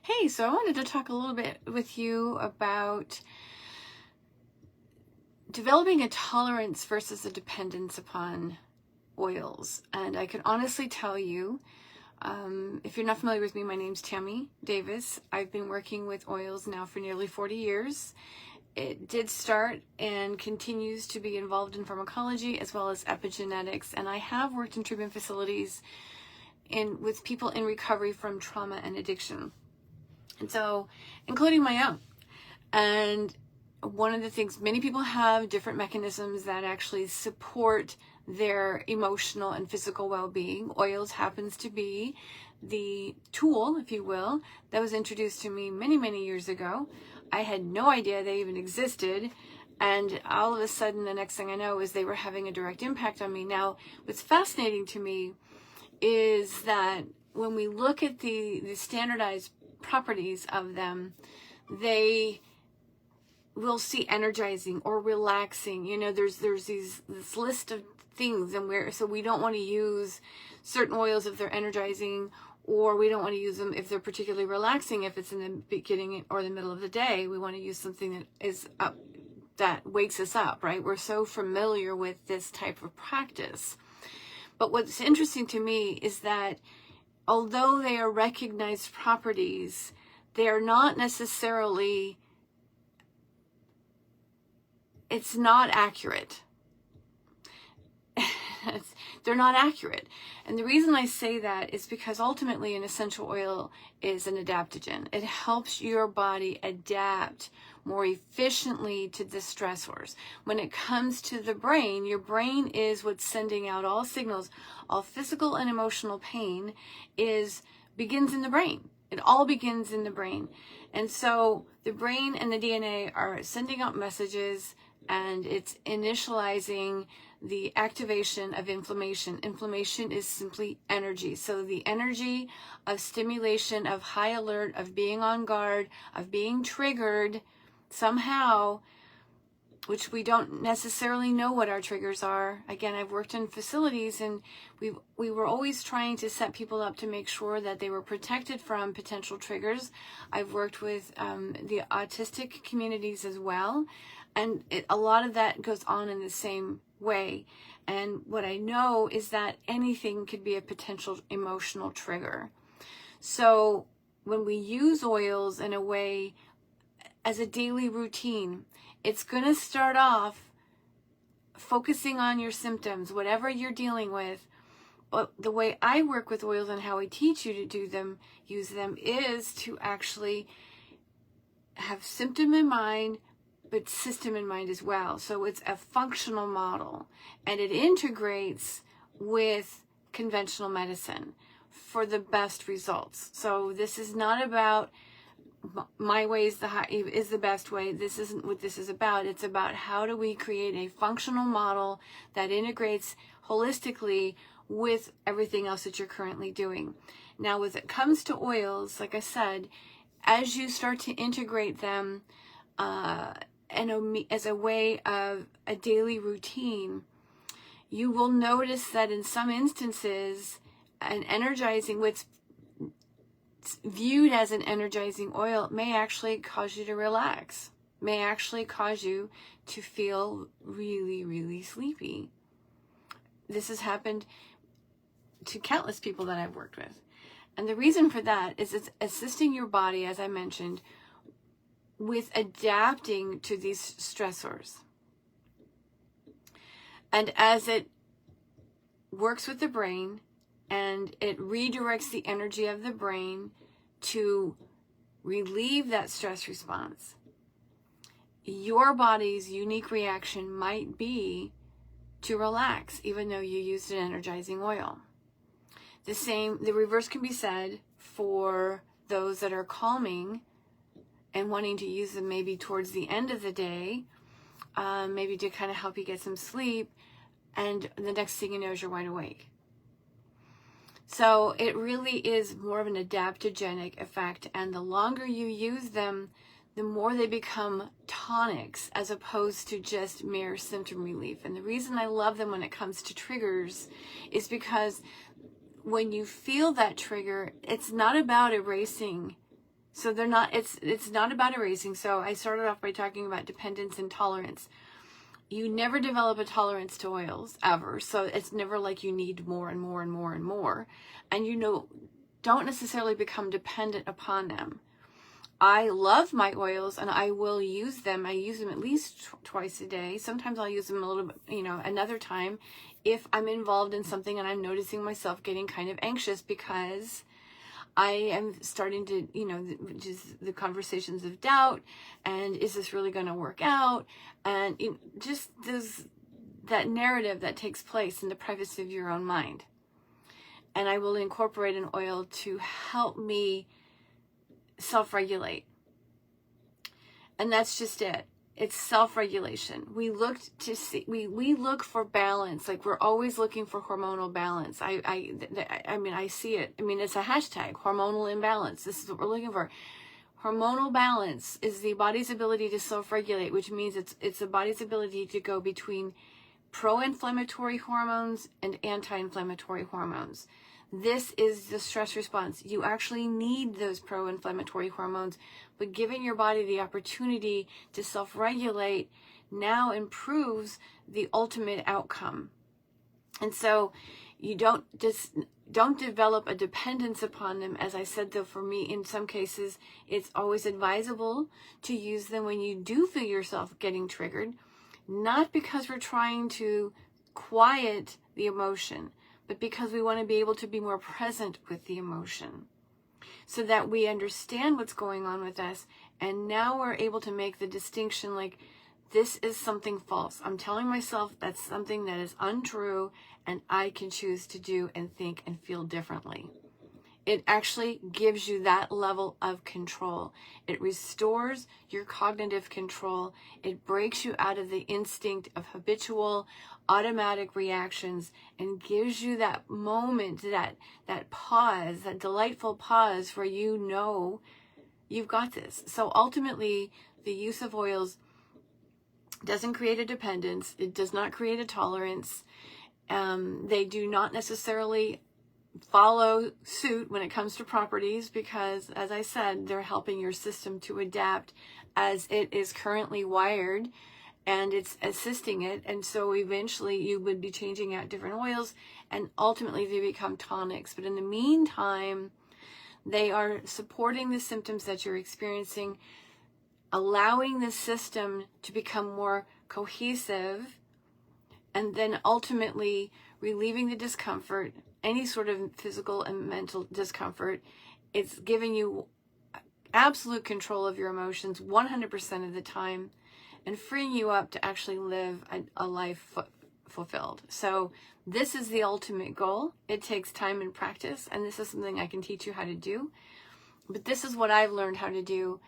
Hey, so I wanted to talk a little bit with you about developing a tolerance versus a dependence upon oils. And I can honestly tell you, if you're not familiar with me, my name's Tammy Davis. I've been working with oils now for nearly 40 years. It did start and continues to be involved in pharmacology as well as epigenetics. And I have worked in treatment facilities with people in recovery from trauma and addiction. And so, including my own. And one of the things, many people have different mechanisms that actually support their emotional and physical well-being. Oils happens to be the tool, if you will, that was introduced to me many, many years ago. I had no idea they even existed. And all of a sudden, the next thing I know is they were having a direct impact on me. Now, what's fascinating to me is that when we look at the standardized properties of them, they will see energizing or relaxing. You know, there's this list of things, and so we don't want to use certain oils if they're energizing, or we don't want to use them if they're particularly relaxing. If it's in the beginning or the middle of the day, we want to use something that is up, that wakes us up, right? We're so familiar with this type of practice. But what's interesting to me is that although they are recognized properties, they are not necessarily, it's not accurate. They're not accurate. And the reason I say that is because ultimately an essential oil is an adaptogen. It helps your body adapt more efficiently to the stressors. When it comes to the brain, your brain is what's sending out all signals. All physical and emotional pain begins in the brain. It all begins in the brain. And so the brain and the DNA are sending out messages, and it's initializing the activation of inflammation. Inflammation is simply energy. So the energy of stimulation, of high alert, of being on guard, of being triggered somehow, which we don't necessarily know what our triggers are. Again, I've worked in facilities, and we were always trying to set people up to make sure that they were protected from potential triggers. I've worked with the autistic communities as well, and a lot of that goes on in the same way. And what I know is that anything could be a potential emotional trigger. So when we use oils in a way as a daily routine, it's going to start off focusing on your symptoms, whatever you're dealing with. But the way I work with oils and how I teach you to use them is to actually have symptom in mind, but system in mind as well. So it's a functional model, and it integrates with conventional medicine for the best results. So this is not about my way is the best way. This isn't what this is about. It's about how do we create a functional model that integrates holistically with everything else that you're currently doing. Now, when it comes to oils, like I said, as you start to integrate them as a way of a daily routine, you will notice that in some instances, an energizing, what's viewed as an energizing oil, may actually cause you to relax, may actually cause you to feel really, really sleepy. This has happened to countless people that I've worked with. And the reason for that is it's assisting your body, as I mentioned, with adapting to these stressors. And as it works with the brain, and it redirects the energy of the brain to relieve that stress response, your body's unique reaction might be to relax, even though you used an energizing oil. The reverse can be said for those that are calming and wanting to use them maybe towards the end of the day, maybe to kind of help you get some sleep, and the next thing you know is you're wide awake. So it really is more of an adaptogenic effect, and the longer you use them, the more they become tonics as opposed to just mere symptom relief. And the reason I love them when it comes to triggers is because when you feel that trigger, it's not about erasing So they're not, it's not about erasing. So I started off by talking about dependence and tolerance. You never develop a tolerance to oils, ever. So it's never like you need more and more and more and more. And don't necessarily become dependent upon them. I love my oils and I will use them. I use them at least twice a day. Sometimes I'll use them a little bit, another time if I'm involved in something and I'm noticing myself getting kind of anxious because I am starting to, just the conversations of doubt and is this really going to work out? And just that narrative that takes place in the privacy of your own mind. And I will incorporate an oil to help me self-regulate. And that's just it. It's self-regulation. We look for balance. Like we're always looking for hormonal balance. I see it. It's a hashtag, hormonal imbalance. This is what we're looking for. Hormonal balance is the body's ability to self-regulate, which means it's the body's ability to go between pro-inflammatory hormones and anti-inflammatory hormones. This is the stress response. You actually need those pro-inflammatory hormones, but giving your body the opportunity to self-regulate now improves the ultimate outcome. And so you don't develop a dependence upon them. As I said, though, for me, in some cases, it's always advisable to use them when you do feel yourself getting triggered, not because we're trying to quiet the emotion, but because we want to be able to be more present with the emotion so that we understand what's going on with us. And now we're able to make the distinction, like, this is something false. I'm telling myself that's something that is untrue, and I can choose to do and think and feel differently. It actually gives you that level of control. It restores your cognitive control. It breaks you out of the instinct of habitual, automatic reactions and gives you that moment, that pause, that delightful pause where you know you've got this. So ultimately, the use of oils doesn't create a dependence. It does not create a tolerance. They do not necessarily follow suit when it comes to properties because, as I said, they're helping your system to adapt as it is currently wired, and it's assisting it. And so eventually you would be changing out different oils and ultimately they become tonics. But in the meantime, they are supporting the symptoms that you're experiencing, allowing the system to become more cohesive, and then ultimately relieving the discomfort, any sort of physical and mental discomfort. It's giving you absolute control of your emotions 100% of the time and freeing you up to actually live a life fulfilled. So this is the ultimate goal. It takes time and practice, and this is something I can teach you how to do. But this is what I've learned how to do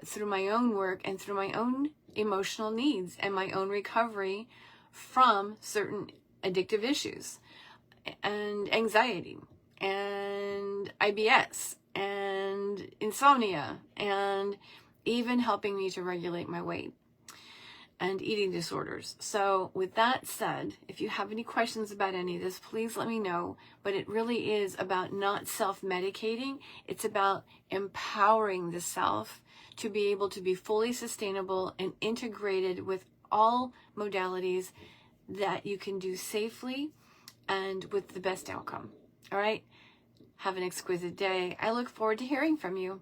through my own work and through my own emotional needs and my own recovery from certain addictive issues and anxiety and IBS and insomnia, and even helping me to regulate my weight and eating disorders. So with that said, if you have any questions about any of this, please let me know. But it really is about not self-medicating. It's about empowering the self to be able to be fully sustainable and integrated with all modalities that you can do safely and with the best outcome. All right? Have an exquisite day. I look forward to hearing from you.